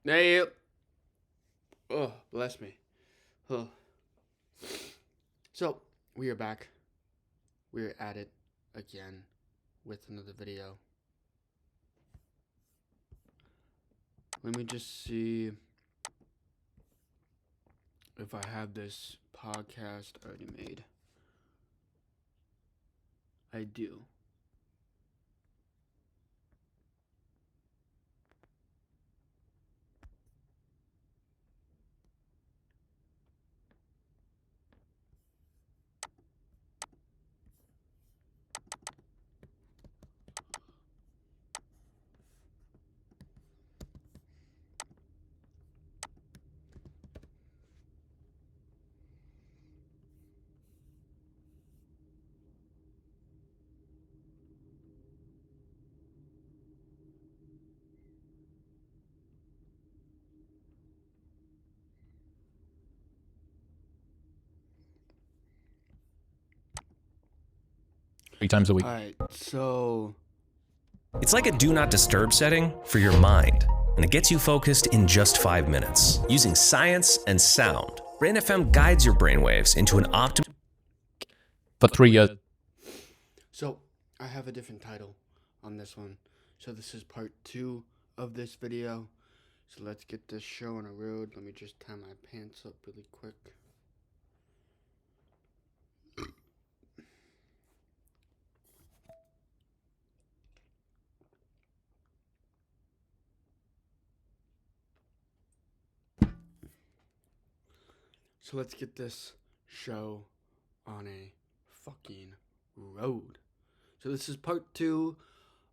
Hey, oh, bless me. Oh. So, we are back. We're at it again with another video. Let me just see if I have this podcast already made. I do. Three times a week. Alright, so It's like a do not disturb setting for your mind, and it gets you focused in just 5 minutes. Using science and sound, Brain FM guides your brainwaves into an optimal... For 3 years. So, I have a different title on this one. So this is part 2 of this video. So let's get this show on the road. Let me just tie my pants up really quick. So let's get this show on a fucking road. So this is part 2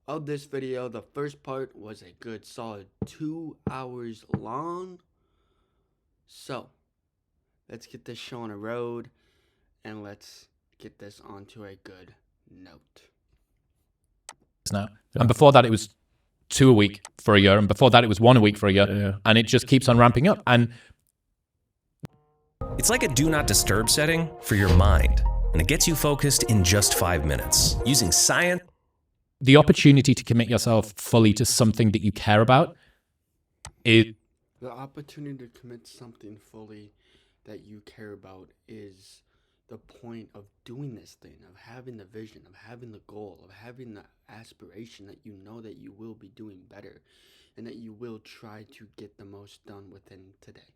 of this video. The first part was a good solid 2 hours long. So let's get this show on a road and let's get this onto a good note. Now. And before that, it was 2 a week for a year. And before that, it was 1 a week for a year. Yeah. And it just keeps on ramping up. And It's like a do not disturb setting for your mind, and it gets you focused in just 5 minutes. Using science... the opportunity to commit yourself fully to something that you care about is... The opportunity to commit something fully that you care about is the point of doing this thing, of having the vision, of having the goal, of having the aspiration that you know that you will be doing better and that you will try to get the most done within today.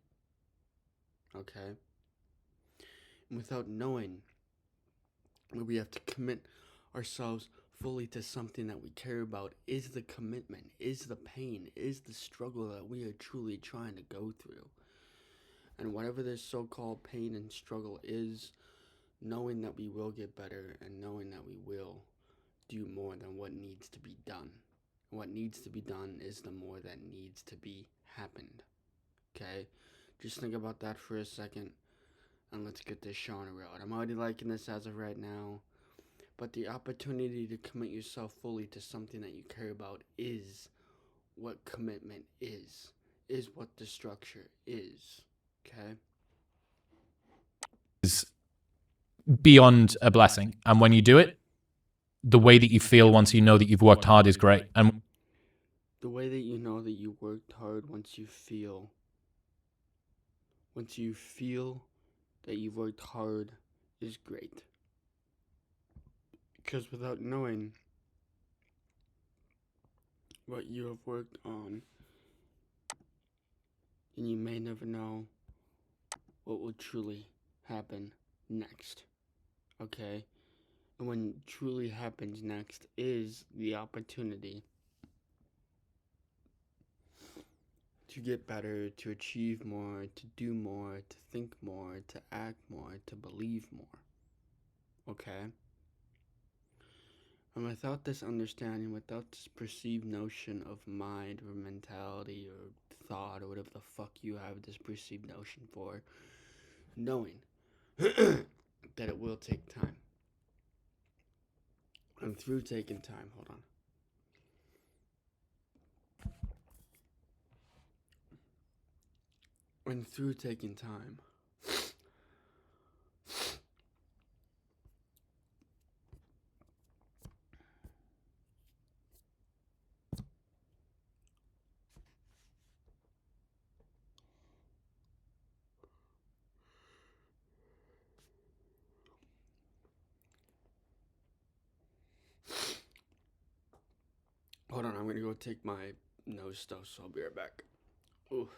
Okay? And without knowing that we have to commit ourselves fully to something that we care about is the commitment, is the pain, is the struggle that we are truly trying to go through. And whatever this so-called pain and struggle is, knowing that we will get better and knowing that we will do more than what needs to be done. What needs to be done is the more that needs to be happened. Okay? Just think about that for a second and let's get this show on the road. I'm already liking this as of right now. But the opportunity to commit yourself fully to something that you care about is what commitment is what the structure is, okay? is beyond a blessing. And when you do it, the way that you feel once you know that you've worked hard is great. And the way that you know that you worked hard, once you feel that you've worked hard is great. Because without knowing what you have worked on, then you may never know what will truly happen next. Okay? And when truly happens next is the opportunity to get better, to achieve more, to do more, to think more, to act more, to believe more. Okay? And without this understanding, without this perceived notion of mind or mentality or thought or whatever the fuck you have this perceived notion for, knowing that it will take time. And through taking time, hold on. And through taking time, I'm gonna go take my nose stuff, so I'll be right back. Ooh.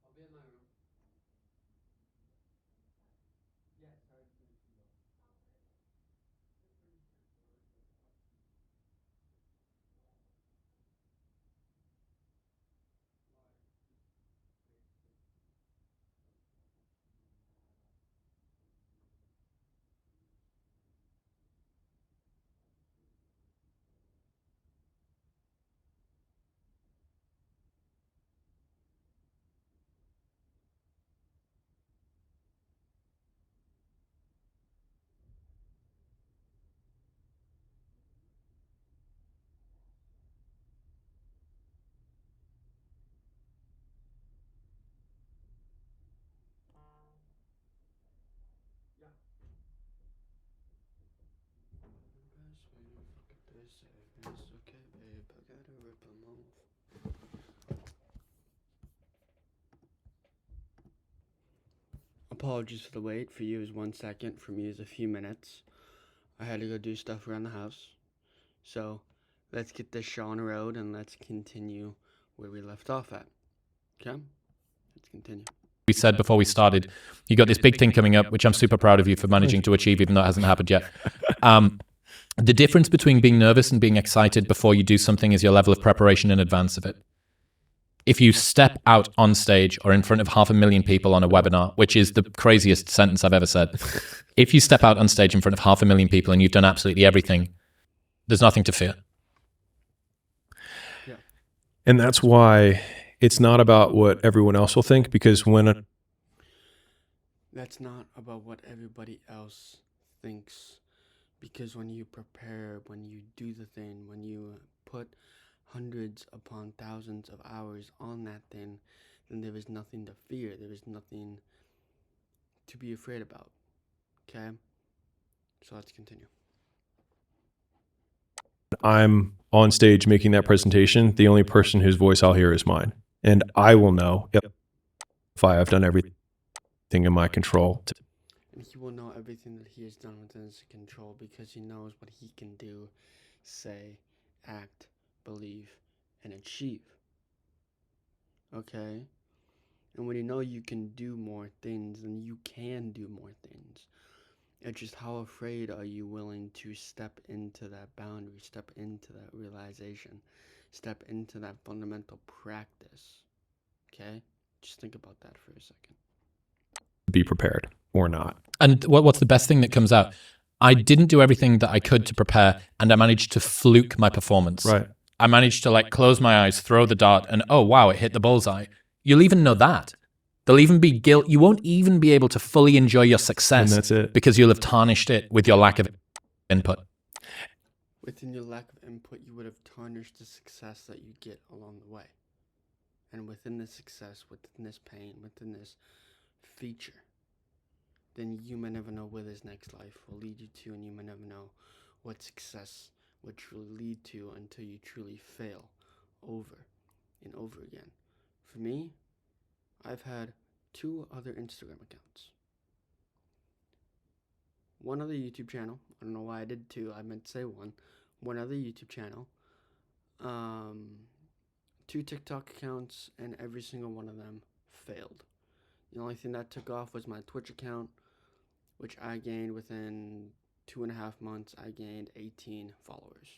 I'll be in my room. Yeah, sorry to make you go. It's okay, babe. I gotta rip them off. Apologies for the wait. For you is 1 second. For me is a few minutes. I had to go do stuff around the house. So let's get this show on the road and let's continue where we left off at. Okay? Let's continue. We said before we started, you got this big thing coming up, which I'm super proud of you for managing to achieve, even though it hasn't happened yet. The difference between being nervous and being excited before you do something is your level of preparation in advance of it. If you step out on stage or in front of 500,000 people on a webinar, which is the craziest sentence I've ever said, if you step out on stage in front of 500,000 people and you've done absolutely everything, there's nothing to fear. Yeah. And that's why it's not about what everyone else will think, because that's not about what everybody else thinks. Because when you prepare, when you do the thing, when you put hundreds upon thousands of hours on that thing, then there is nothing to fear. There is nothing to be afraid about. Okay? So let's continue. I'm on stage making that presentation, the only person whose voice I'll hear is mine. And I will know if I have done everything in my control. And he will know everything that he has done within his control, because he knows what he can do, say, act, believe, and achieve. Okay? And when you know you can do more things, then you can do more things. It's just how afraid are you willing to step into that boundary, step into that realization, step into that fundamental practice. Okay? Just think about that for a second. Be prepared or not. And what's the best thing that comes out? I didn't do everything that I could to prepare, and I managed to fluke my performance. Right. I managed to close my eyes, throw the dart, and oh wow, it hit the bullseye. You'll even know that. There'll even be guilt. You won't even be able to fully enjoy your success. And that's it. Because you'll have tarnished it with your lack of input. Within your lack of input, you would have tarnished the success that you get along the way. And within this success, within this pain, within this feature, then you may never know where this next life will lead you to, and you may never know what success would truly lead to until you truly fail over and over again. For me, I've had 2 other Instagram accounts. One other YouTube channel. I don't know why I did 2. I meant to say 1. One other YouTube channel. 2 TikTok accounts, and every single one of them failed. The only thing that took off was my Twitch account, which I gained within 2.5 months. I gained 18 followers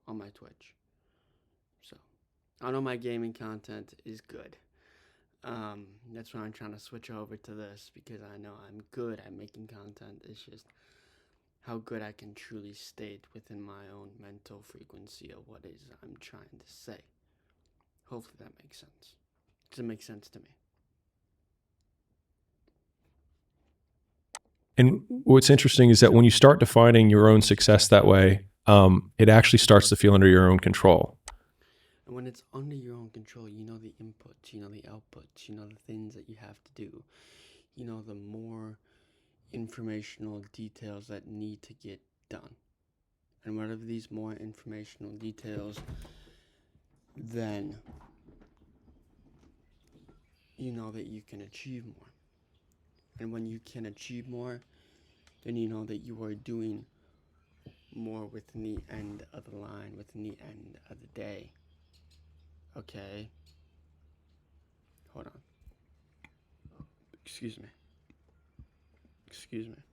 on my Twitch. So I know my gaming content is good. That's why I'm trying to switch over to this, because I know I'm good at making content. It's just how good I can truly state within my own mental frequency of what is I'm trying to say. Hopefully that makes sense. Does it make sense to me? And what's interesting is that when you start defining your own success that way, it actually starts to feel under your own control. And when it's under your own control, you know the inputs, you know the outputs, you know the things that you have to do. You know the more informational details that need to get done. And whatever these more informational details, then you know that you can achieve more. And when you can achieve more, then you know that you are doing more within the end of the line, within the end of the day. Okay? Hold on. Excuse me.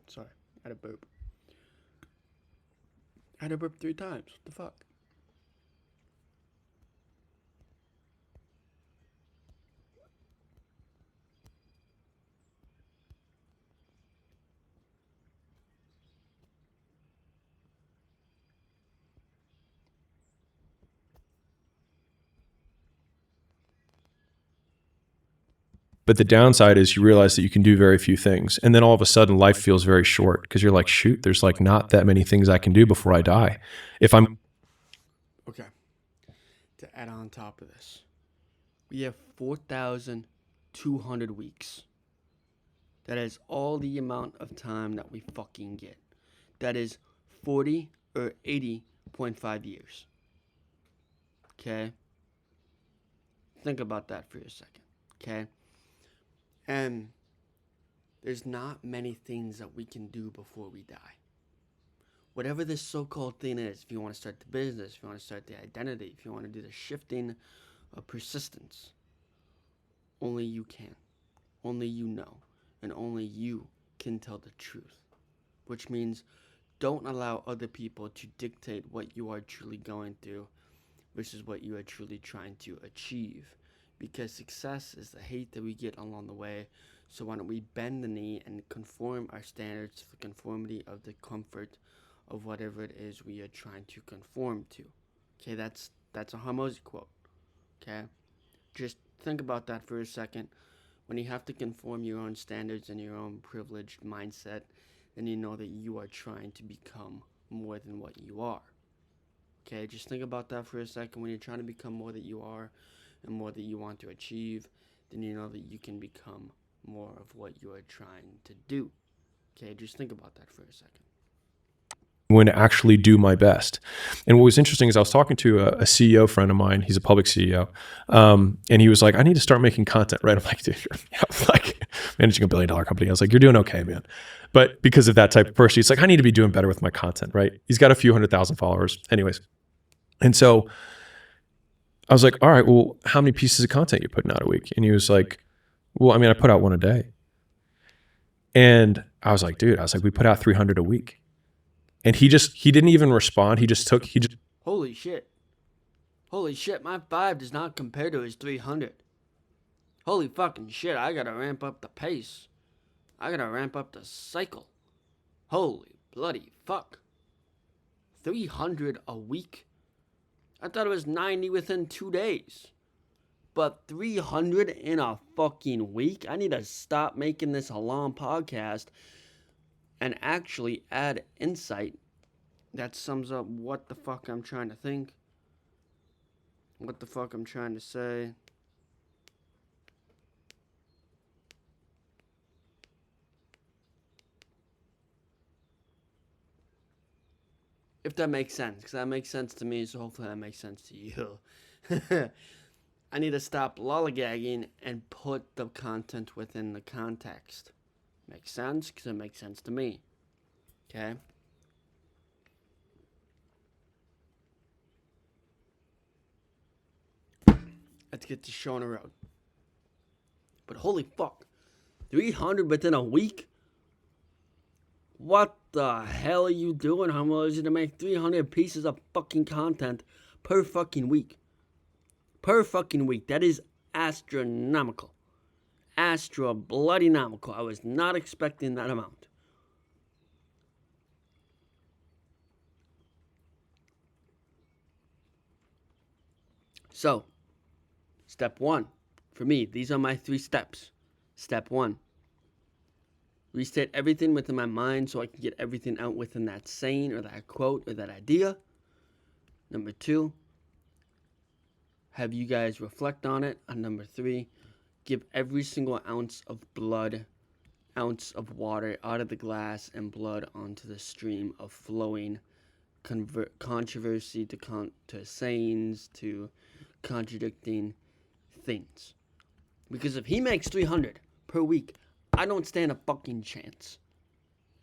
Sorry. I had a burp. I had to burp 3 times. What the fuck? But the downside is you realize that you can do very few things. And then all of a sudden life feels very short because you're like, shoot, there's like not that many things I can do before I die. Okay. To add on top of this, we have 4,200 weeks. That is all the amount of time that we fucking get. That is 40 or 80.5 years. Okay? Think about that for a second. Okay? And there's not many things that we can do before we die. Whatever this so-called thing is, if you want to start the business, if you want to start the identity, if you want to do the shifting of persistence, only you can. Only you know. And only you can tell the truth. Which means don't allow other people to dictate what you are truly going through versus what you are truly trying to achieve. Because success is the hate that we get along the way. So why don't we bend the knee and conform our standards to the conformity of the comfort of whatever it is we are trying to conform to. Okay, that's a Hormozi quote. Okay? Just think about that for a second. When you have to conform your own standards and your own privileged mindset, then you know that you are trying to become more than what you are. Okay, just think about that for a second. When you're trying to become more that you are and more that you want to achieve, then you know that you can become more of what you are trying to do. Okay, just think about that for a second. When to actually do my best. And what was interesting is I was talking to a CEO friend of mine. He's a public CEO. And he was like, I need to start making content, right? I'm like, dude, you're like managing $1 billion company. I was like, you're doing okay, man. But because of that type of person, he's like, I need to be doing better with my content, right? He's got a few 100,000 followers. Anyways. And so I was like, all right, well, how many pieces of content you putting out a week? And he was like, well, I mean, I put out one a day. And I was like, dude, we put out 300 a week. And he didn't even respond. Holy shit, my 5 does not compare to his 300. Holy fucking shit, I gotta ramp up the pace. I gotta ramp up the cycle. Holy bloody fuck. 300 a week? I thought it was 90 within 2 days. But 300 in a fucking week? I need to stop making this a long podcast and actually add insight that sums up what the fuck I'm trying to think, what the fuck I'm trying to say. If that makes sense, because that makes sense to me, so hopefully that makes sense to you. I need to stop lollygagging and put the content within the context. Makes sense? Because it makes sense to me. Okay? Let's get this show on the road. But holy fuck, 300 within a week? What the hell are you doing, Hormozi, to make 300 pieces of fucking content per fucking week? Per fucking week. That is astronomical. Astro-bloody-nomical. I was not expecting that amount. So, step 1. For me, these are my 3 steps. Step 1. Restate everything within my mind so I can get everything out within that saying or that quote or that idea. Number 2. Have you guys reflect on it. And number 3. Give every single ounce of blood, ounce of water out of the glass and blood onto the stream of flowing controversy to sayings to contradicting things. Because if he makes 300 per week, I don't stand a fucking chance.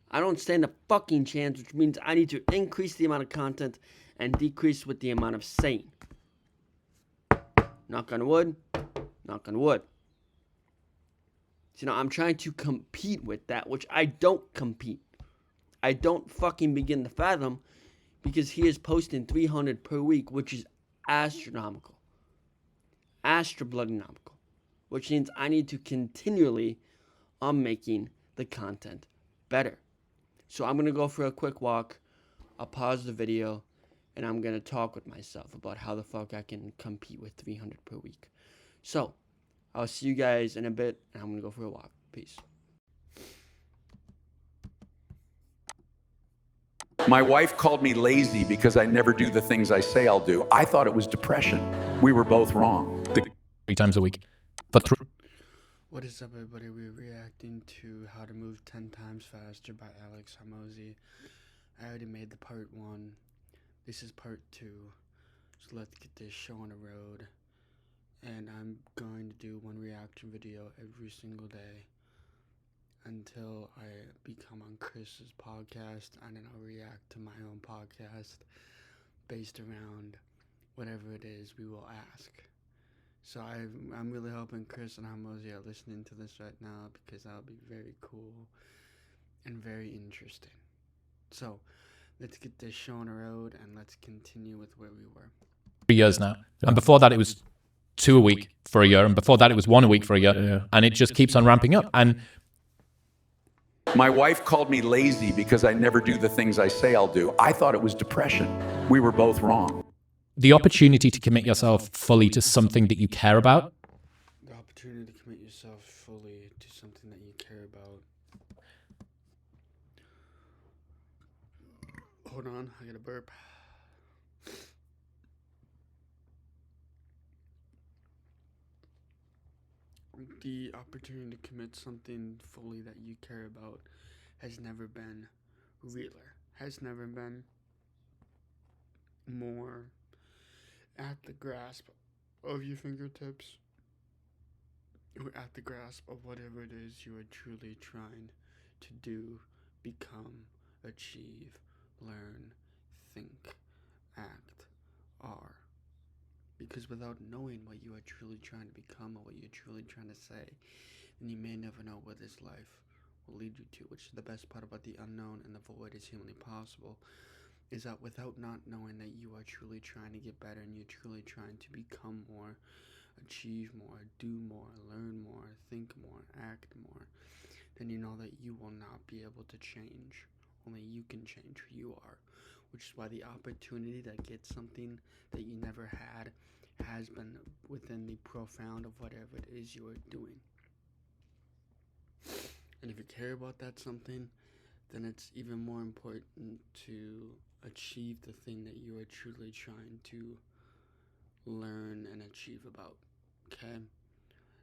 I don't stand a fucking chance, which means I need to increase the amount of content and decrease with the amount of saying. Knock on wood. Knock on wood. So, I'm trying to compete with that, which I don't compete. I don't fucking begin to fathom, because he is posting 300 per week, which is astronomical. Astro-bloody-nomical. Which means I need to continually making the content better. So I'm going to go for a quick walk. I'll pause the video, and I'm going to talk with myself about how the fuck I can compete with 300 per week. So, I'll see you guys in a bit, and I'm going to go for a walk. Peace. My wife called me lazy because I never do the things I say I'll do. I thought it was depression. We were both wrong. 3 times a week. For What is up, everybody? We're reacting to How to Move 10 Times Faster by Hormozi. I already made the part 1. This is part 2. So let's get this show on the road. And I'm going to do one reaction video every single day until I become on Chris's podcast, and then I'll react to my own podcast based around whatever it is we will ask. So I'm really hoping Chris and Hormozi are listening to this right now, because that'll be very cool and very interesting. So let's get this show on the road, and let's continue with where we were. 3 years now. And before that, it was 2 a week for a year. And before that, it was 1 a week for a year. Yeah. And it just keeps on ramping up. And My wife called me lazy because I never do the things I say I'll do. I thought it was depression. We were both wrong. the opportunity to commit yourself fully to something that you care about. The opportunity to commit yourself fully to something that you care about. Hold on, I gotta burp. The opportunity to commit something fully that you care about has never been realer, has never been more at the grasp of your fingertips, or at the grasp of whatever it is you are truly trying to do, become, achieve, learn, think, act, are. Because without knowing what you are truly trying to become or what you're truly trying to say, then you may never know where this life will lead you to, which is the best part about the unknown and the void is humanly possible, is that without not knowing that you are truly trying to get better and you're truly trying to become more, achieve more, do more, learn more, think more, act more, then you know that you will not be able to change. Only you can change who you are, which is why the opportunity to get something that you never had has been within the profound of whatever it is you are doing. And if you care about that something, then it's even more important to achieve the thing that you are truly trying to learn and achieve about. Okay?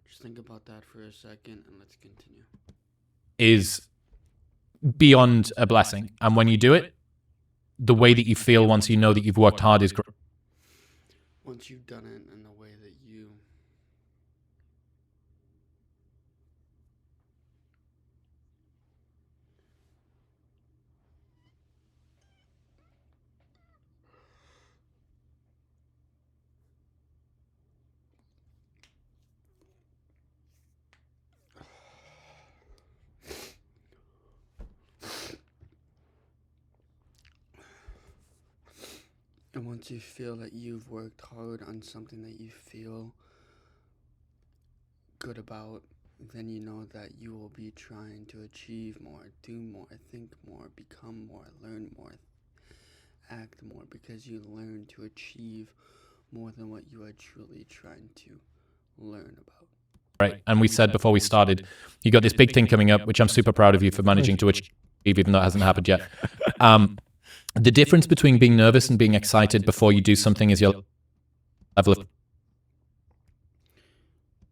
Just think about that for a second and let's continue. Is beyond a blessing. And when you do it, the way that you feel once you know that you've worked hard is great. Once you've done it in the way that you And once you feel that you've worked hard on something that you feel good about, then you know that you will be trying to achieve more, do more, think more, become more, learn more, act more, because you learn to achieve more than what you are truly trying to learn about. Right. And we said before we started, you got this big thing coming up, which I'm super proud of you for managing to achieve, even though it hasn't happened yet. The difference between being nervous and being excited before you do something is your level of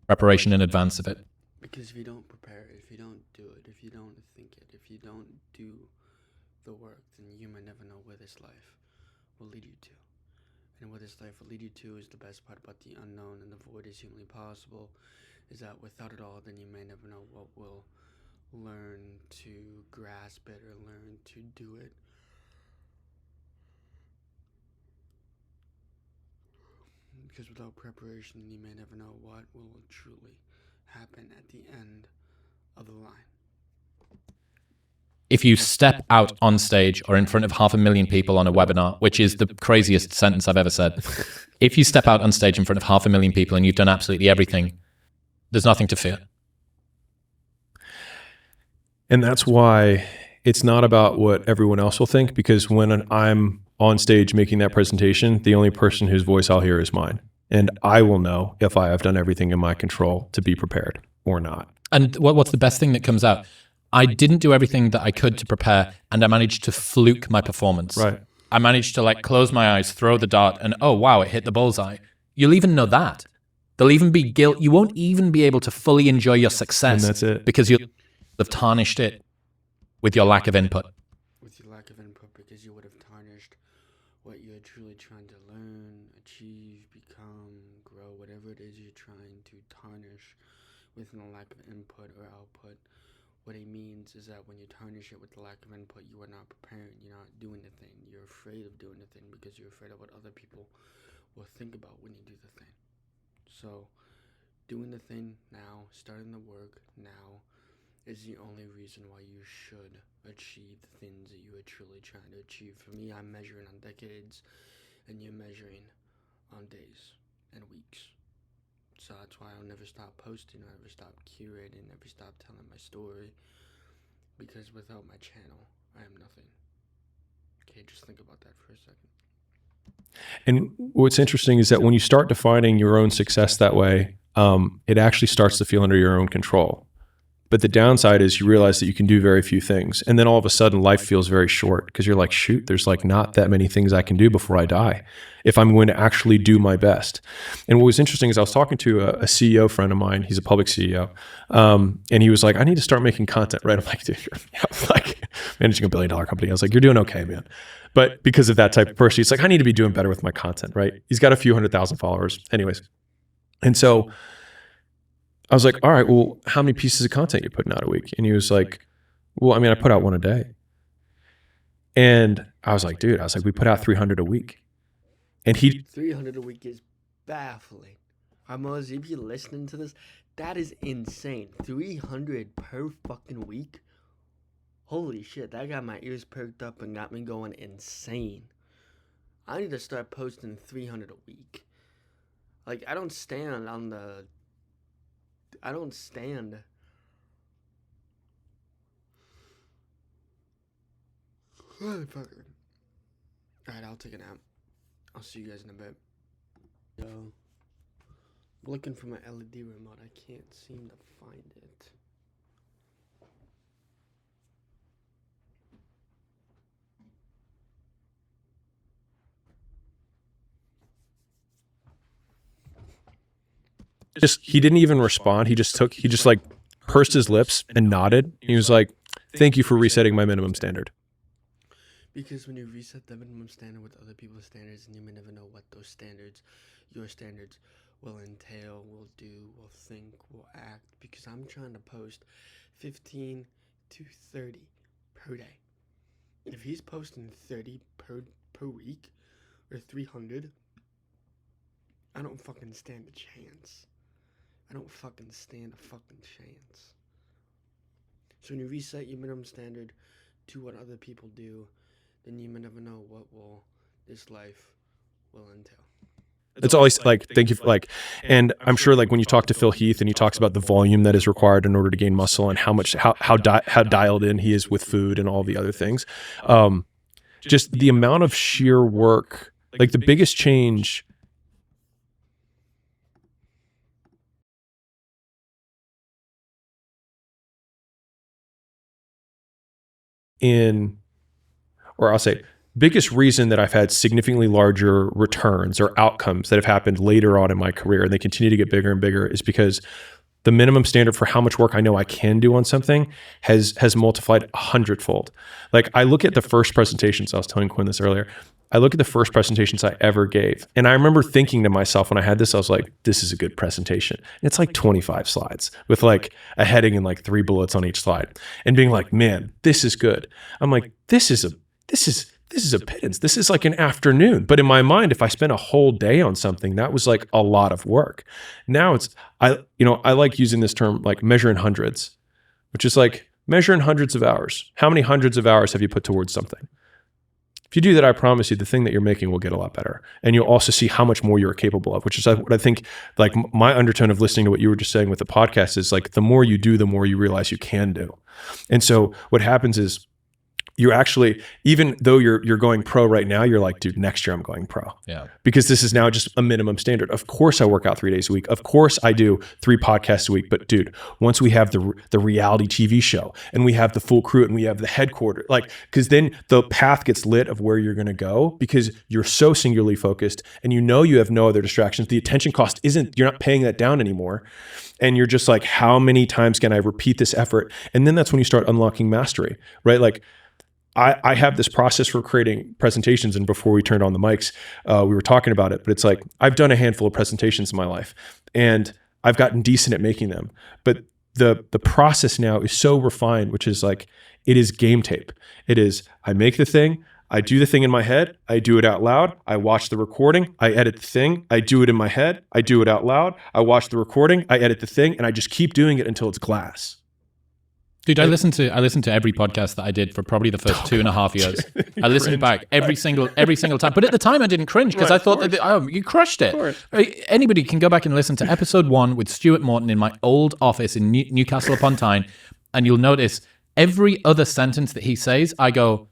preparation in advance of it. Because if you don't prepare it, if you don't do it, if you don't think it, if you don't do the work, then you may never know where this life will lead you to. And where this life will lead you to is the best part about the unknown, and the void is humanly possible, is that without it all, then you may never know what will learn to grasp it or learn to do it. Because without preparation, you may never know what will truly happen at the end of the line. If you step out on stage or in front of 500,000 people on a webinar, which is the craziest sentence I've ever said, if you step out on stage in front of 500,000 people and you've done absolutely everything, there's nothing to fear. And that's why it's not about what everyone else will think, because when I'm on stage making that presentation, the only person whose voice I'll hear is mine. And I will know if I have done everything in my control to be prepared or not. And what's the best thing that comes out? I didn't do everything that I could to prepare, and I managed to fluke my performance. Right. I managed to like close my eyes, throw the dart, and oh wow, it hit the bullseye. You'll even know that. There'll even be guilt. You won't even be able to fully enjoy your success. And that's it. Because you'll have tarnished it with your lack of input. With your lack of input, because you would have tarnished what you're truly trying to learn, achieve, become, grow, whatever it is you're trying to tarnish with the lack of input or output. What it means is that when you tarnish it with the lack of input, you are not preparing, you're not doing the thing. You're afraid of doing the thing because you're afraid of what other people will think about when you do the thing. So, doing the thing now, starting the work now, is the only reason why you should achieve the things that you are truly trying to achieve. For me, I'm measuring on decades, and you're measuring on days and weeks. So that's why I'll never stop posting, I'll never stop curating, never stop telling my story. Because without my channel, I am nothing. Okay, just think about that for a second. And what's interesting is that when you start defining your own success that way, it actually starts to feel under your own control. But the downside is you realize that you can do very few things. And then all of a sudden life feels very short because you're like, shoot, there's like not that many things I can do before I die if I'm going to actually do my best. And what was interesting is I was talking to a CEO friend of mine. He's a public CEO. And he was like, I need to start making content, right? I'm like, dude, you're like managing $1 billion company. I was like, you're doing okay, man. But because of that type of person, he's like, I need to be doing better with my content, right? He's got a few 100,000 followers anyways. And so I was like, all right, well, how many pieces of content you putting out a week? And he was like, well, I mean, I put out one a day. And I was like, dude, we put out 300 a week. And 300 a week is baffling. Hormozi, if you're listening to this, that is insane. 300 per fucking week? Holy shit, that got my ears perked up and got me going insane. I need to start posting 300 a week. Like, I don't stand. Motherfucker. Alright, I'll take a nap. I'll see you guys in a bit. Yo. I'm looking for my LED remote. I can't seem to find it. he didn't even respond. He just like pursed his lips and nodded. He was like, thank you for resetting my minimum standard. Because when you reset the minimum standard with other people's standards, and you may never know what those standards, your standards, will entail, will do, will think, will act. Because I'm trying to post 15 to 30 per day. And if he's posting 30 per week, or 300, I don't fucking stand a chance. I don't fucking stand a fucking chance. So when you reset your minimum standard to what other people do, then you may never know what will this life will entail. It's always like, thank you for like, and I'm sure like when you talk to Phil Heath and he talks about the volume that is required in order to gain muscle and how dialed in he is with food and all the other things. Just the amount of sheer work, like the biggest change or I'll say, biggest reason that I've had significantly larger returns or outcomes that have happened later on in my career, and they continue to get bigger and bigger, is because the minimum standard for how much work I know I can do on something has multiplied 100-fold. Like I look at the first presentations, I was telling Quinn this earlier, I look at the first presentations I ever gave. And I remember thinking to myself when I had this, I was like, this is a good presentation. And it's like 25 slides with like a heading and like 3 bullets on each slide and being like, man, this is good. I'm like, this is a pittance. This is like an afternoon. But in my mind, if I spent a whole day on something, that was like a lot of work. Now I like using this term like measure in hundreds, which is like measure in hundreds of hours. How many hundreds of hours have you put towards something? If you do that, I promise you the thing that you're making will get a lot better. And you'll also see how much more you're capable of, which is what I think, like my undertone of listening to what you were just saying with the podcast is like, the more you do, the more you realize you can do. And so what happens is, you're actually, even though you're going pro right now, you're like, dude, next year I'm going pro. Yeah. Because this is now just a minimum standard. Of course I work out 3 days a week. Of course I do 3 podcasts a week. But dude, once we have the reality TV show and we have the full crew and we have the headquarters, like, because then the path gets lit of where you're going to go because you're so singularly focused and you have no other distractions. The attention cost you're not paying that down anymore. And you're just like, how many times can I repeat this effort? And then that's when you start unlocking mastery, right? Like, I have this process for creating presentations, and before we turned on the mics, we were talking about it, but it's like, I've done a handful of presentations in my life and I've gotten decent at making them, but the process now is so refined, which is like, it is game tape. It is, I make the thing, I do the thing in my head, I do it out loud, I watch the recording, I edit the thing, I do it in my head, I do it out loud, I watch the recording, I edit the thing, and I just keep doing it until it's glass. Dude, I listened to every podcast that I did for probably the first 2.5 years. I listened back every single time. But at the time, I didn't cringe because I thought that you crushed it. Anybody can go back and listen to episode 1 with Stuart Morton in my old office in Newcastle upon Tyne, and you'll notice every other sentence that he says, I go,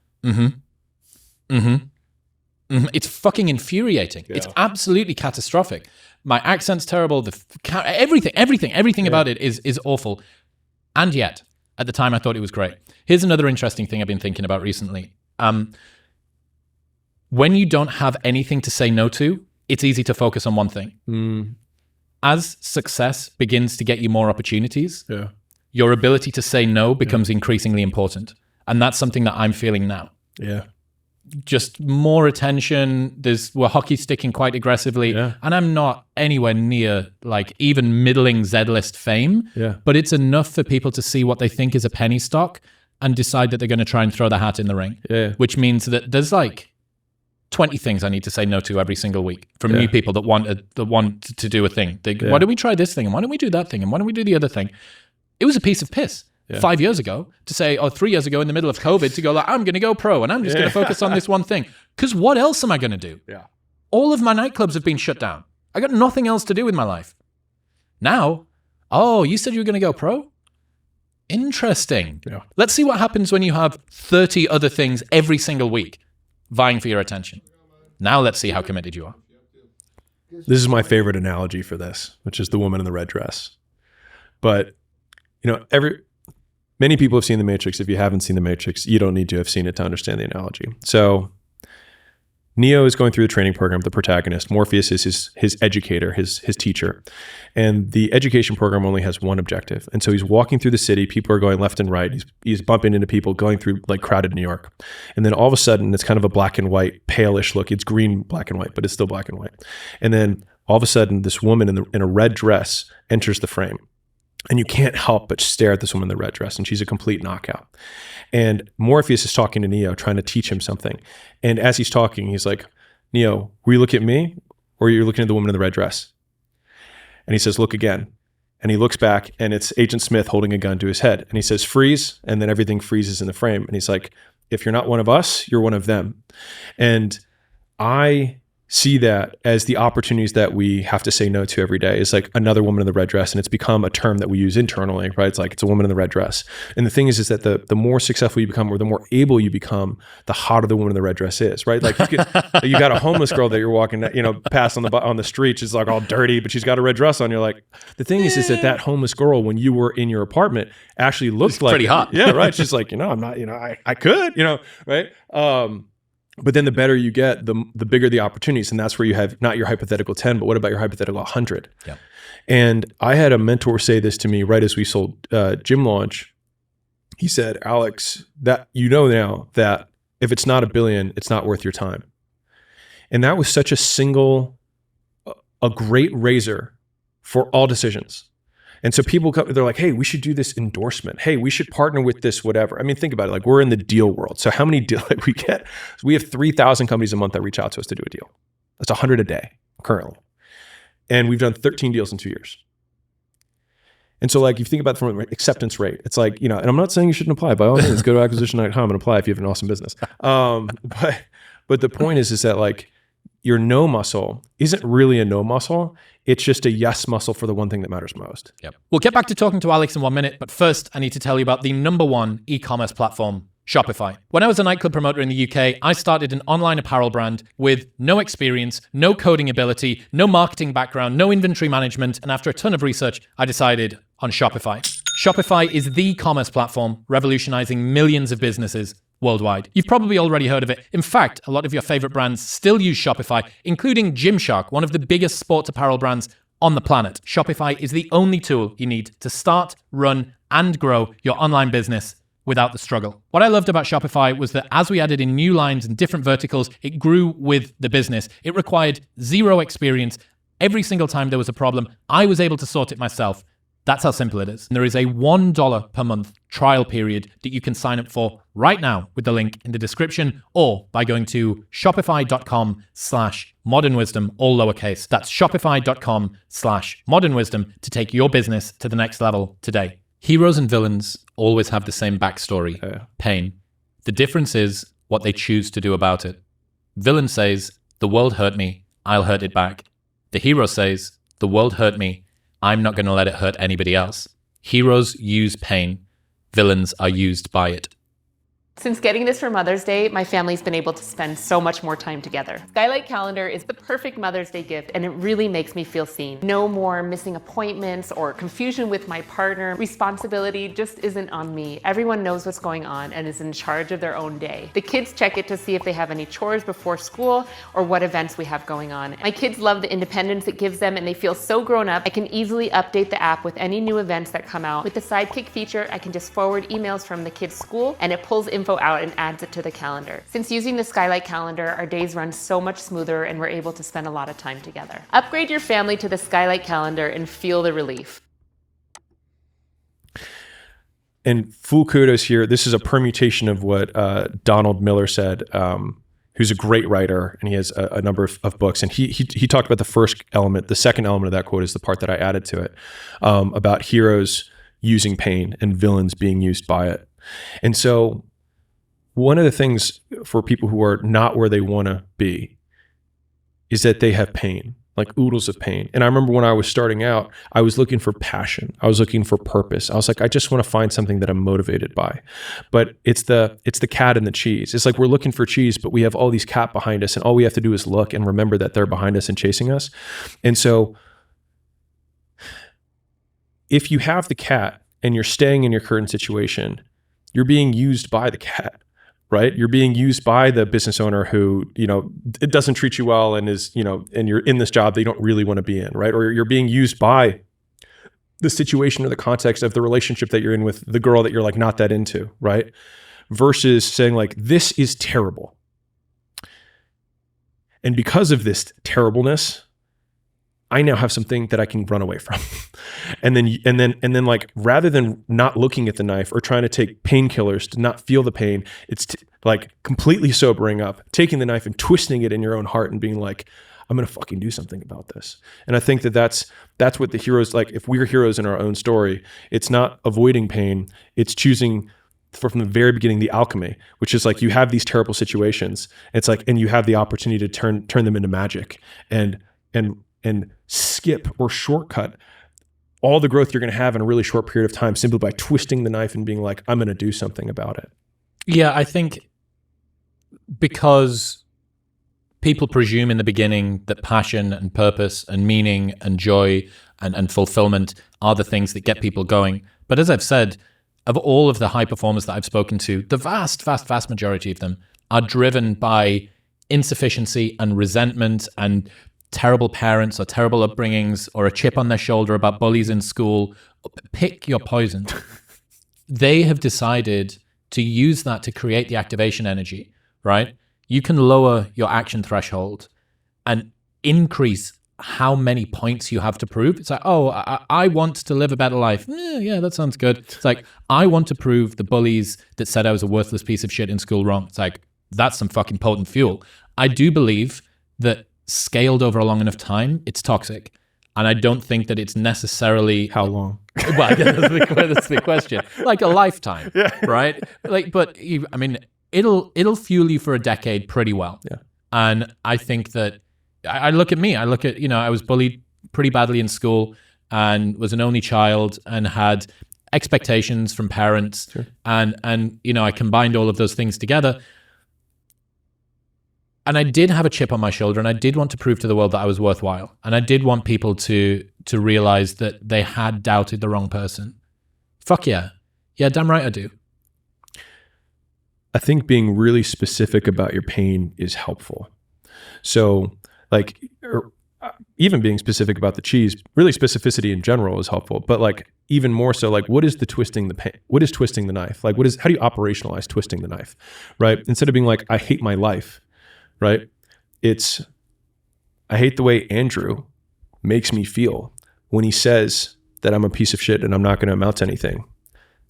It's fucking infuriating. Yeah. It's absolutely catastrophic. My accent's terrible. Everything about it is awful. And yet, at the time, I thought it was great. Here's another interesting thing I've been thinking about recently. When you don't have anything to say no to, it's easy to focus on one thing. As success begins to get you more opportunities, your ability to say no becomes increasingly important. And that's something that I'm feeling now. Yeah. Just more attention. We're hockey sticking quite aggressively. Yeah. And I'm not anywhere near like even middling Z-list fame. Yeah. But it's enough for people to see what they think is a penny stock and decide that they're going to try and throw their hat in the ring. Yeah. Which means that there's like 20 things I need to say no to every single week from new people that want to do a thing. Why don't we try this thing? And why don't we do that thing? And why don't we do the other thing? It was a piece of piss. 5 years ago to say, or 3 years ago in the middle of COVID to go like, I'm going to go pro and I'm just going to focus on this one thing. Because what else am I going to do? Yeah. All of my nightclubs have been shut down. I got nothing else to do with my life. Now, you said you were going to go pro? Interesting. Yeah. Let's see what happens when you have 30 other things every single week vying for your attention. Now let's see how committed you are. This is my favorite analogy for this, which is the woman in the red dress. But, many people have seen The Matrix. If you haven't seen The Matrix, you don't need to have seen it to understand the analogy. So Neo is going through the training program, the protagonist. Morpheus is his educator, his teacher. And the education program only has one objective. And so he's walking through the city. People are going left and right. He's bumping into people going through like crowded New York. And then all of a sudden, it's kind of a black and white, palish look. It's green, black and white, but it's still black and white. And then all of a sudden, this woman in a red dress enters the frame. And you can't help but stare at this woman in the red dress, and she's a complete knockout. And Morpheus is talking to Neo, trying to teach him something. And as he's talking, he's like, Neo, were you looking at me, or you're looking at the woman in the red dress? And he says, look again. And he looks back, and it's Agent Smith holding a gun to his head. And he says, freeze, and then everything freezes in the frame. And he's like, if you're not one of us, you're one of them. And I see that as the opportunities that we have to say no to every day. Is like another woman in the red dress, and it's become a term that we use internally, right? It's like it's a woman in the red dress. And the thing is that the more successful you become, or the more able you become, the hotter the woman in the red dress is, right? Like you got a homeless girl that you're walking, past on the street. She's like all dirty, but she's got a red dress on. You're like, the thing is that homeless girl, when you were in your apartment, actually looked like pretty hot. Yeah, right. She's like, I'm not, I could, right? But then the better you get, the bigger the opportunities. And that's where you have not your hypothetical 10, but what about your hypothetical 100? Yeah. And I had a mentor say this to me right as we sold Gym Launch. He said, Alex, that now that if it's not $1 billion, it's not worth your time. And that was such a great razor for all decisions. And so people come, they're like, hey, we should do this endorsement. Hey, we should partner with this, whatever. I mean, think about it. Like, we're in the deal world. So how many deals we get? We have 3,000 companies a month that reach out to us to do a deal. That's 100 a day currently. And we've done 13 deals in 2 years. And so like, if you think about it from an acceptance rate, it's like, and I'm not saying you shouldn't apply. By all means, go to acquisition.com and apply if you have an awesome business. But the point is that like, your no muscle isn't really a no muscle. It's just a yes muscle for the one thing that matters most. Yep. We'll get back to talking to Alex in 1 minute, but first I need to tell you about the #1 e-commerce platform, Shopify. When I was a nightclub promoter in the UK, I started an online apparel brand with no experience, no coding ability, no marketing background, no inventory management, and after a ton of research, I decided on Shopify. Shopify is the commerce platform revolutionizing millions of businesses worldwide. You've probably already heard of it. In fact, a lot of your favorite brands still use Shopify, including Gymshark, one of the biggest sports apparel brands on the planet. Shopify is the only tool you need to start, run, and grow your online business without the struggle. What I loved about Shopify was that as we added in new lines and different verticals, it grew with the business. It required zero experience. Every single time there was a problem, I was able to sort it myself. That's how simple it is. And there is a $1 per month trial period that you can sign up for right now with the link in the description or by going to shopify.com/modernwisdom, all lowercase. That's shopify.com/modernwisdom to take your business to the next level today. Heroes and villains always have the same backstory, pain. The difference is what they choose to do about it. Villain says, the world hurt me, I'll hurt it back. The hero says, the world hurt me, I'm not going to let it hurt anybody else. Heroes use pain. Villains are used by it. Since getting this for Mother's Day, my family's been able to spend so much more time together. Skylight Calendar is the perfect Mother's Day gift, and it really makes me feel seen. No more missing appointments or confusion with my partner. Responsibility just isn't on me. Everyone knows what's going on and is in charge of their own day. The kids check it to see if they have any chores before school or what events we have going on. My kids love the independence it gives them, and they feel so grown up. I can easily update the app with any new events that come out. With the Sidekick feature, I can just forward emails from the kids' school, and it pulls info out and adds it to the calendar. Since using the Skylight Calendar, our days run so much smoother and we're able to spend a lot of time together. Upgrade your family to the Skylight Calendar and feel the relief. And full kudos here. This is a permutation of what Donald Miller said, who's a great writer, and he has a number of books. And he talked about the first element. The second element of that quote is the part that I added to it, about heroes using pain and villains being used by it. And so one of the things for people who are not where they want to be is that they have pain, like oodles of pain. And I remember when I was starting out, I was looking for passion. I was looking for purpose. I was like, I just want to find something that I'm motivated by. But it's the cat and the cheese. It's like we're looking for cheese, but we have all these cat behind us, and all we have to do is look and remember that they're behind us and chasing us. And so if you have the cat and you're staying in your current situation, you're being used by the cat, right? You're being used by the business owner who, it doesn't treat you well and is, and you're in this job that you don't really want to be in, right? Or you're being used by the situation or the context of the relationship that you're in with the girl that you're like not that into, right? Versus saying like, this is terrible. And because of this terribleness, I now have something that I can run away from. And then like, rather than not looking at the knife or trying to take painkillers to not feel the pain, it's like completely sobering up, taking the knife and twisting it in your own heart and being like, I'm going to fucking do something about this. And I think that's what the heroes, like if we're heroes in our own story, it's not avoiding pain, it's choosing from the very beginning, the alchemy, which is like you have these terrible situations. It's like, and you have the opportunity to turn them into magic and skip or shortcut all the growth you're going to have in a really short period of time simply by twisting the knife and being like, I'm going to do something about it. Yeah, I think because people presume in the beginning that passion and purpose and meaning and joy and fulfillment are the things that get people going. But as I've said, of all of the high performers that I've spoken to, the vast majority of them are driven by insufficiency and resentment and terrible parents or terrible upbringings or a chip on their shoulder about bullies in school. Pick your poison. They have decided to use that to create the activation energy, right? You can lower your action threshold and increase how many points you have to prove. It's like, oh, I want to live a better life. Yeah, that sounds good. It's like, I want to prove the bullies that said I was a worthless piece of shit in school wrong. It's like, that's some fucking potent fuel. I do believe that scaled over a long enough time, it's toxic. And I don't think that it's necessarily... How long? Well, I guess that's the question. Like a lifetime, right? Like, but I mean, it'll fuel you for a decade pretty well. Yeah. And I think that I look at me. I look at, I was bullied pretty badly in school and was an only child and had expectations from parents. Sure. And I combined all of those things together. And I did have a chip on my shoulder, and I did want to prove to the world that I was worthwhile. And I did want people to realize that they had doubted the wrong person. Fuck yeah. Yeah, damn right I do. I think being really specific about your pain is helpful. So like, even being specific about the cheese, really specificity in general is helpful, but like even more so, like what is twisting the knife? Like how do you operationalize twisting the knife, right? Instead of being like, I hate my life, right? It's, I hate the way Andrew makes me feel when he says that I'm a piece of shit and I'm not going to amount to anything,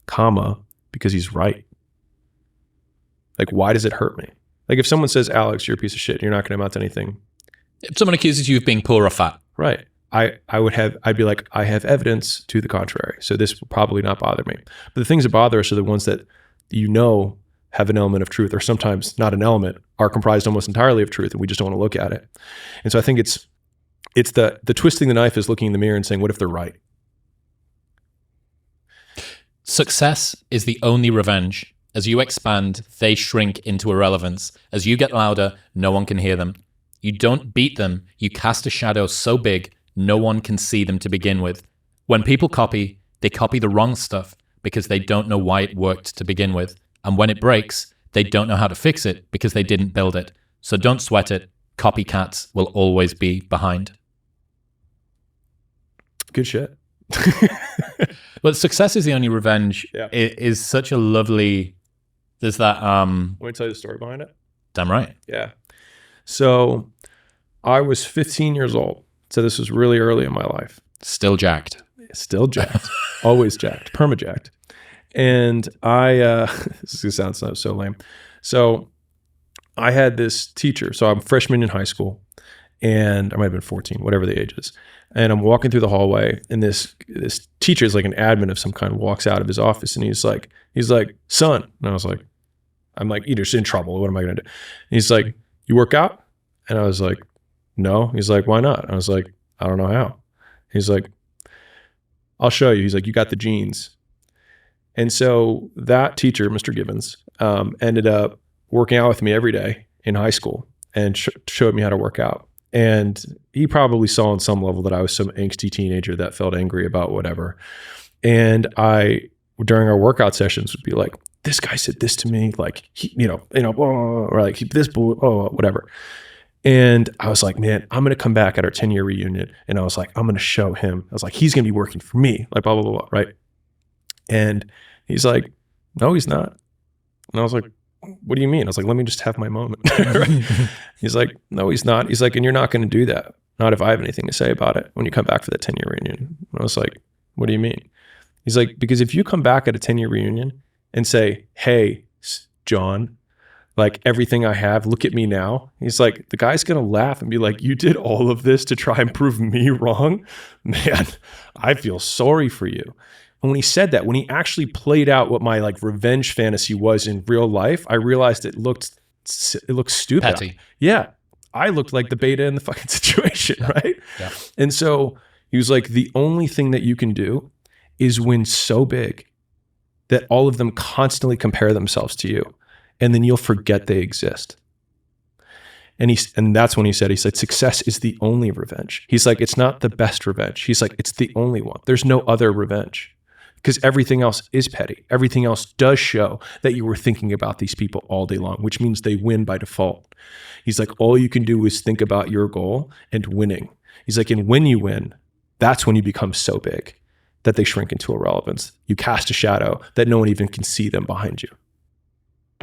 comma, because he's right. Like, why does it hurt me? Like if someone says, Alex, you're a piece of shit and you're not going to amount to anything. If someone accuses you of being poor or fat. Right. I'd be like, I have evidence to the contrary. So this will probably not bother me. But the things that bother us are the ones that have an element of truth, or sometimes not an element, are comprised almost entirely of truth, and we just don't want to look at it. And so I think it's the twisting the knife is looking in the mirror and saying, what if they're right? Success is the only revenge. As you expand, they shrink into irrelevance. As you get louder, no one can hear them. You don't beat them, you cast a shadow so big, no one can see them to begin with. When people copy, they copy the wrong stuff because they don't know why it worked to begin with. And when it breaks, they don't know how to fix it because they didn't build it. So don't sweat it. Copycats will always be behind. Good shit. But success is the only revenge. Yeah. It is such a lovely... There's that... Want me to tell you the story behind it? Damn right. Yeah. So I was 15 years old. So this was really early in my life. Still jacked. Always jacked. Perma-jacked. And this is going to sound so lame. So I had this teacher. So I'm a freshman in high school, and I might have been 14, whatever the age is. And I'm walking through the hallway, and this teacher is like an admin of some kind, walks out of his office, and he's like, son. And I was like, I'm like, you're just in trouble. What am I going to do? And he's like, you work out? And I was like, no. He's like, why not? I was like, I don't know how. He's like, I'll show you. He's like, you got the genes. And so that teacher, Mr. Gibbons, ended up working out with me every day in high school and showed me how to work out. And he probably saw on some level that I was some angsty teenager that felt angry about whatever. And during our workout sessions, would be like, this guy said this to me, like, or like this, whatever. And I was like, man, I'm going to come back at our 10-year reunion. And I was like, I'm going to show him. I was like, he's going to be working for me, like, blah, blah, blah, blah, right? And he's like, no, he's not. And I was like, what do you mean? I was like, let me just have my moment. Right? He's like, no, he's not. He's like, and you're not going to do that. Not if I have anything to say about it when you come back for that 10-year reunion. And I was like, what do you mean? He's like, because if you come back at a 10-year reunion and say, hey, John, like everything I have, look at me now. He's like, the guy's going to laugh and be like, you did all of this to try and prove me wrong? Man, I feel sorry for you. And when he said that, when he actually played out what my like revenge fantasy was in real life, I realized it looked stupid. Petty. Yeah. I looked like the beta in the fucking situation, right? Yeah. And so he was like, the only thing that you can do is win so big that all of them constantly compare themselves to you. And then you'll forget they exist. And that's when he said, success is the only revenge. He's like, it's not the best revenge. He's like, it's the only one. There's no other revenge because everything else is petty. Everything else does show that you were thinking about these people all day long, which means they win by default. He's like, all you can do is think about your goal and winning. He's like, and when you win, that's when you become so big that they shrink into irrelevance. You cast a shadow that no one even can see them behind you.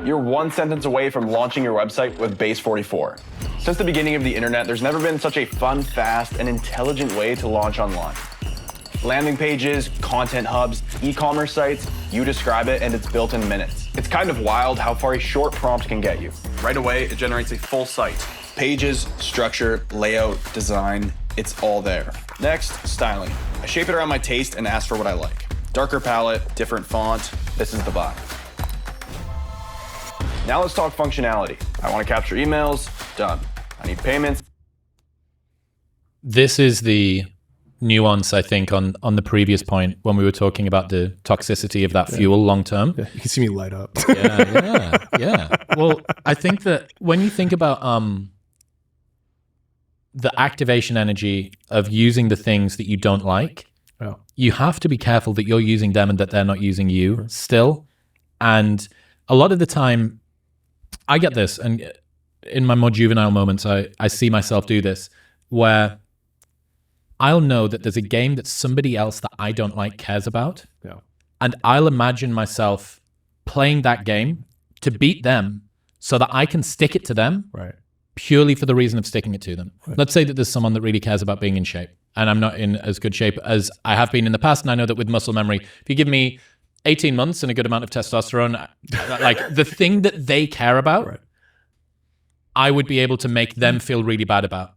You're one sentence away from launching your website with Base 44. Since the beginning of the internet, there's never been such a fun, fast, and intelligent way to launch online. Landing pages, content hubs, e-commerce sites, you describe it and it's built in minutes. It's kind of wild how far a short prompt can get you. Right away, it generates a full site. Pages, structure, layout, design, it's all there. Next, styling. I shape it around my taste and ask for what I like. Darker palette, different font, this is the vibe. Now let's talk functionality. I want to capture emails, done. I need payments. This is the nuance, I think, on the previous point when we were talking about the toxicity of that fuel long term. Yeah, you can see me light up. Yeah. Well, I think that when you think about the activation energy of using the things that you don't like, you have to be careful that you're using them and that they're not using you still. And a lot of the time, I get this, and in my more juvenile moments, I see myself do this, where I'll know that there's a game that somebody else that I don't like cares about, and I'll imagine myself playing that game to beat them so that I can stick it to them purely for the reason of sticking it to them. Let's say that there's someone that really cares about being in shape, and I'm not in as good shape as I have been in the past, and I know that with muscle memory, if you give me 18 months and a good amount of testosterone, like the thing that they care about, I would be able to make them feel really bad about.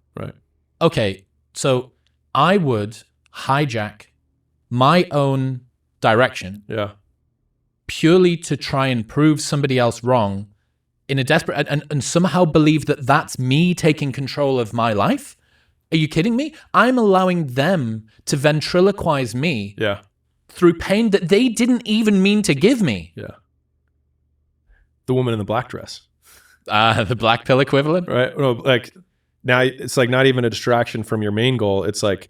Okay, so I would hijack my own direction purely to try and prove somebody else wrong in a desperate, and somehow believe that that's me taking control of my life. Are you kidding me? I'm allowing them to ventriloquize me through pain that they didn't even mean to give me. The woman in the black dress. The black pill equivalent? Right? No, like now it's like not even a distraction from your main goal. It's like,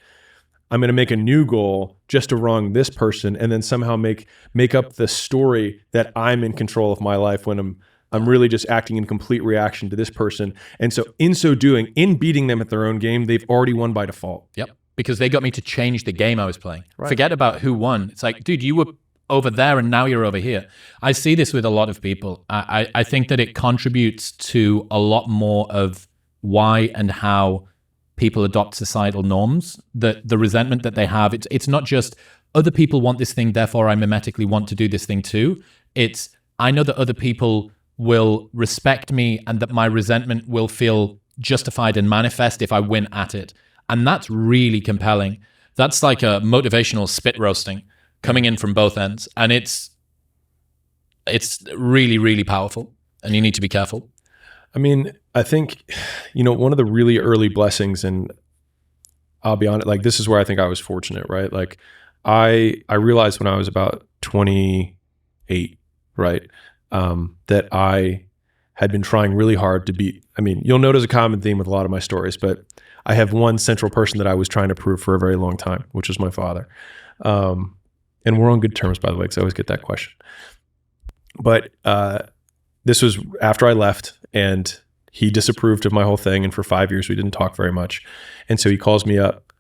I'm going to make a new goal just to wrong this person and then somehow make up the story that I'm in control of my life when I'm really just acting in complete reaction to this person. And so in so doing, in beating them at their own game, they've already won by default. Yep. Because they got me to change the game I was playing. Forget about who won. It's like, dude, you were over there and now you're over here. I see this with a lot of people. I think that it contributes to a lot more of why and how people adopt societal norms, the resentment that they have. It's not just other people want this thing, therefore I mimetically want to do this thing too. It's, I know that other people will respect me and that my resentment will feel justified and manifest if I win at it. And that's really compelling. That's like a motivational spit roasting coming in from both ends. And it's really, really powerful. And you need to be careful. I mean, I think, one of the really early blessings, and I'll be honest, like this is where I think I was fortunate, right? Like I realized when I was about 28, right? That I had been trying really hard to beat. I mean, you'll notice a common theme with a lot of my stories, but I have one central person that I was trying to prove for a very long time, which was my father. And we're on good terms, by the way, because I always get that question. But this was after I left, and he disapproved of my whole thing. And for 5 years, we didn't talk very much. And so he calls me up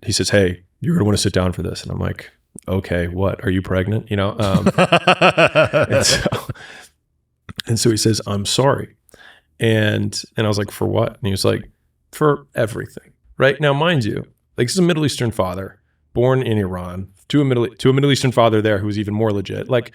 he says, "Hey, you're going to want to sit down for this." And I'm like, "Okay, what? Are you pregnant?" And so he says, "I'm sorry." And I was like, "For what?" And he was like, "For everything." Right? Now, mind you, like this is a Middle Eastern father, born in Iran, to a Middle Eastern father there who was even more legit. Like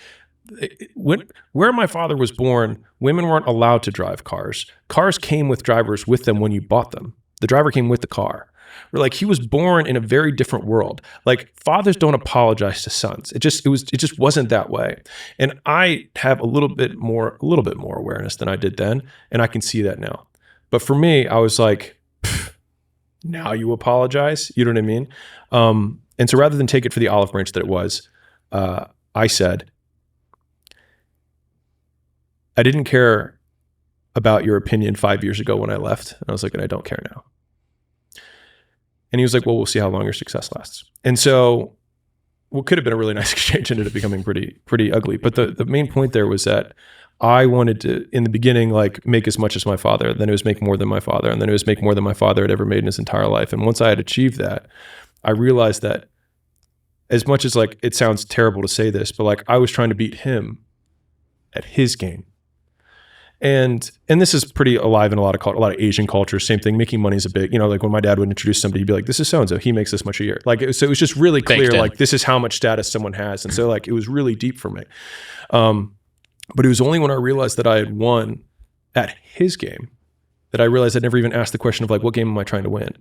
where my father was born, women weren't allowed to drive cars. Cars came with drivers with them when you bought them. The driver came with the car, Or like he was born in a very different world. Like fathers don't apologize to sons. It just wasn't that way. And I have a little bit more awareness than I did then, and I can see that now. But for me, I was like, now you apologize. You know what I mean? And so rather than take it for the olive branch that it was, I said, I didn't care about your opinion 5 years ago when I left. And I was like, and I don't care now. And he was like, well, we'll see how long your success lasts. And so what could have been a really nice exchange ended up becoming pretty ugly. But the main point there was that I wanted to, in the beginning, like make as much as my father. Then it was make more than my father. And then it was make more than my father had ever made in his entire life. And once I had achieved that, I realized that as much as like, it sounds terrible to say this, but like I was trying to beat him at his game. And this is pretty alive in a lot of Asian cultures. Same thing. Making money is a big, like when my dad would introduce somebody, he'd be like, "This is so and so. He makes this much a year." Like, so it was just really clear, like this is how much status someone has. And so like it was really deep for me. But it was only when I realized that I had won at his game that I realized I'd never even asked the question of like, what game am I trying to win?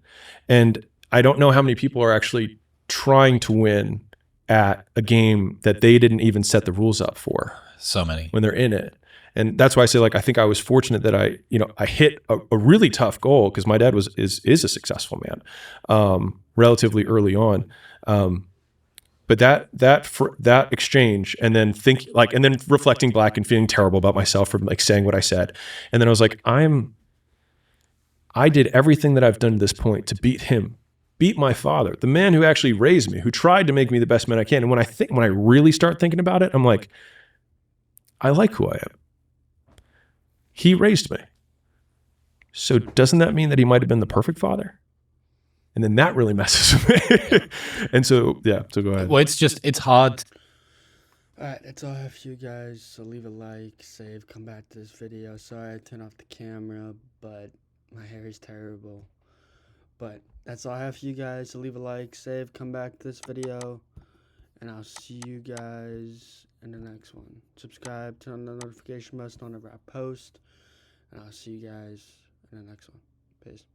And I don't know how many people are actually trying to win at a game that they didn't even set the rules up for. So many. When they're in it. And that's why I say, like, I think I was fortunate that I hit a really tough goal because my dad is a successful man, relatively early on. But that exchange, and then and then reflecting back and feeling terrible about myself for like saying what I said, and then I was like, I did everything that I've done to this point to beat my father, the man who actually raised me, who tried to make me the best man I can. And when I really start thinking about it, I'm like, I like who I am. He raised me. So doesn't that mean that he might have been the perfect father? And then that really messes with me. And so, yeah, so go ahead. Well, it's hard. All right, that's all I have for you guys. So leave a like, save, come back to this video. Sorry I turned off the camera, but my hair is terrible. But that's all I have for you guys. So leave a like, save, come back to this video. And I'll see you guys in the next one. Subscribe, turn on the notification bell whenever I post. And I'll see you guys in the next one. Peace.